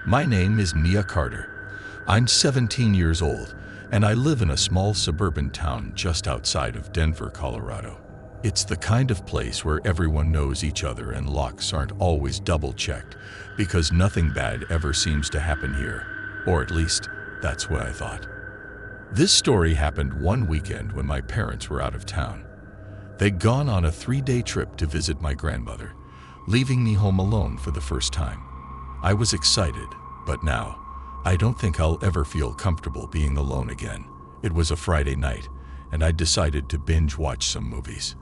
My name is Mia Carter. I'm 17 years old, and I live in a small suburban town just outside of Denver, Colorado. It's the kind of place where everyone knows each other and locks aren't always double-checked because nothing bad ever seems to happen here, or at least that's what I thought. This story happened one weekend when my parents were out of town. They'd gone on a 3-day trip to visit my grandmother, leaving me home alone for the first time. I was excited, but now, I don't think I'll ever feel comfortable being alone again. It was a Friday night, and I decided to binge watch some movies.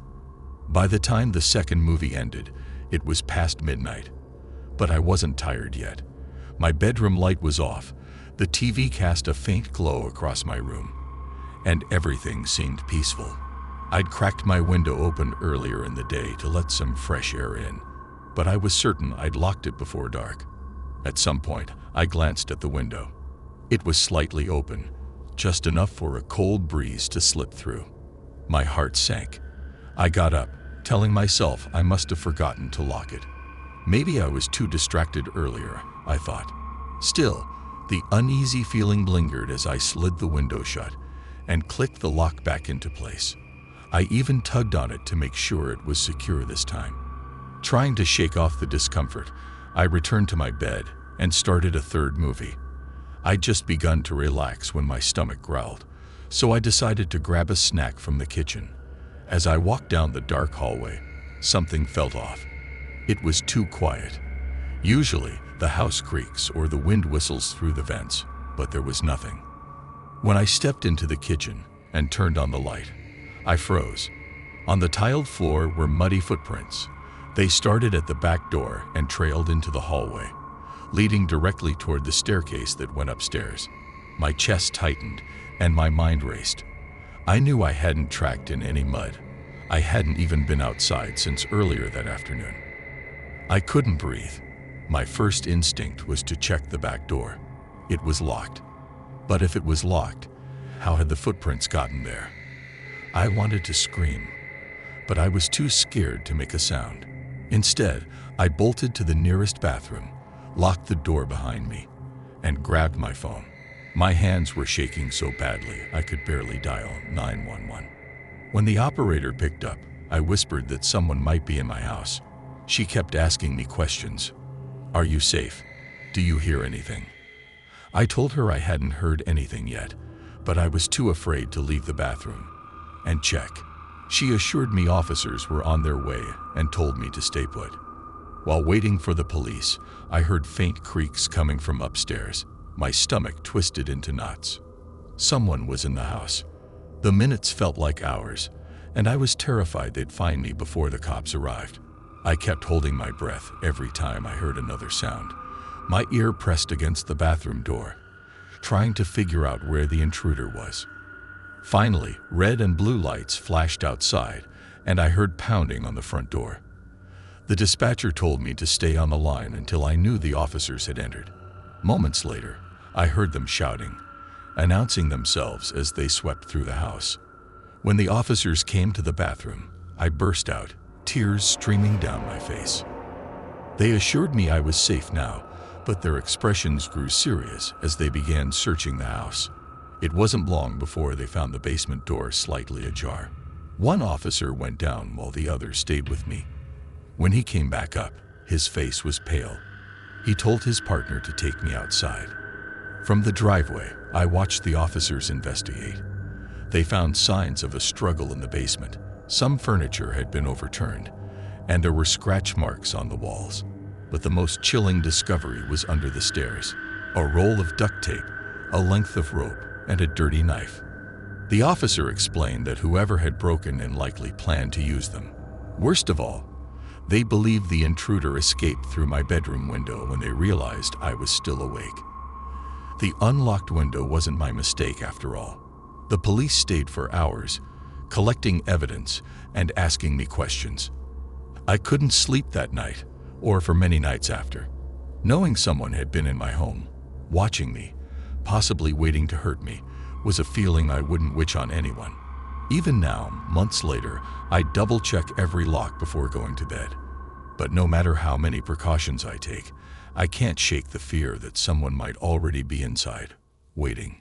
By the time the second movie ended, it was past midnight. But I wasn't tired yet. My bedroom light was off, the TV cast a faint glow across my room, and everything seemed peaceful. I'd cracked my window open earlier in the day to let some fresh air in, but I was certain I'd locked it before dark. At some point, I glanced at the window. It was slightly open, just enough for a cold breeze to slip through. My heart sank. I got up, telling myself I must have forgotten to lock it. Maybe I was too distracted earlier, I thought. Still, the uneasy feeling lingered as I slid the window shut and clicked the lock back into place. I even tugged on it to make sure it was secure this time. Trying to shake off the discomfort, I returned to my bed and started a third movie. I'd just begun to relax when my stomach growled, so I decided to grab a snack from the kitchen. As I walked down the dark hallway, something felt off. It was too quiet. Usually, the house creaks or the wind whistles through the vents, but there was nothing. When I stepped into the kitchen and turned on the light, I froze. On the tiled floor were muddy footprints. They started at the back door and trailed into the hallway, leading directly toward the staircase that went upstairs. My chest tightened and my mind raced. I knew I hadn't tracked in any mud. I hadn't even been outside since earlier that afternoon. I couldn't breathe. My first instinct was to check the back door. It was locked. But if it was locked, how had the footprints gotten there? I wanted to scream, but I was too scared to make a sound. Instead, I bolted to the nearest bathroom, locked the door behind me, and grabbed my phone. My hands were shaking so badly I could barely dial 911. When the operator picked up, I whispered that someone might be in my house. She kept asking me questions. "Are you safe? Do you hear anything?" I told her I hadn't heard anything yet, but I was too afraid to leave the bathroom and check. She assured me officers were on their way and told me to stay put. While waiting for the police, I heard faint creaks coming from upstairs. My stomach twisted into knots. Someone was in the house. The minutes felt like hours, and I was terrified they'd find me before the cops arrived. I kept holding my breath every time I heard another sound. My ear pressed against the bathroom door, trying to figure out where the intruder was. Finally, red and blue lights flashed outside, and I heard pounding on the front door. The dispatcher told me to stay on the line until I knew the officers had entered. Moments later, I heard them shouting, announcing themselves as they swept through the house. When the officers came to the bathroom, I burst out, tears streaming down my face. They assured me I was safe now, but their expressions grew serious as they began searching the house. It wasn't long before they found the basement door slightly ajar. One officer went down while the other stayed with me. When he came back up, his face was pale. He told his partner to take me outside. From the driveway, I watched the officers investigate. They found signs of a struggle in the basement. Some furniture had been overturned, and there were scratch marks on the walls. But the most chilling discovery was under the stairs. A roll of duct tape, a length of rope, and a dirty knife. The officer explained that whoever had broken in likely planned to use them. Worst of all, they believed the intruder escaped through my bedroom window when they realized I was still awake. The unlocked window wasn't my mistake after all. The police stayed for hours, collecting evidence and asking me questions. I couldn't sleep that night, or for many nights after. Knowing someone had been in my home, watching me, possibly waiting to hurt me, was a feeling I wouldn't wish on anyone. Even now, months later, I double-check every lock before going to bed. But no matter how many precautions I take, I can't shake the fear that someone might already be inside, waiting.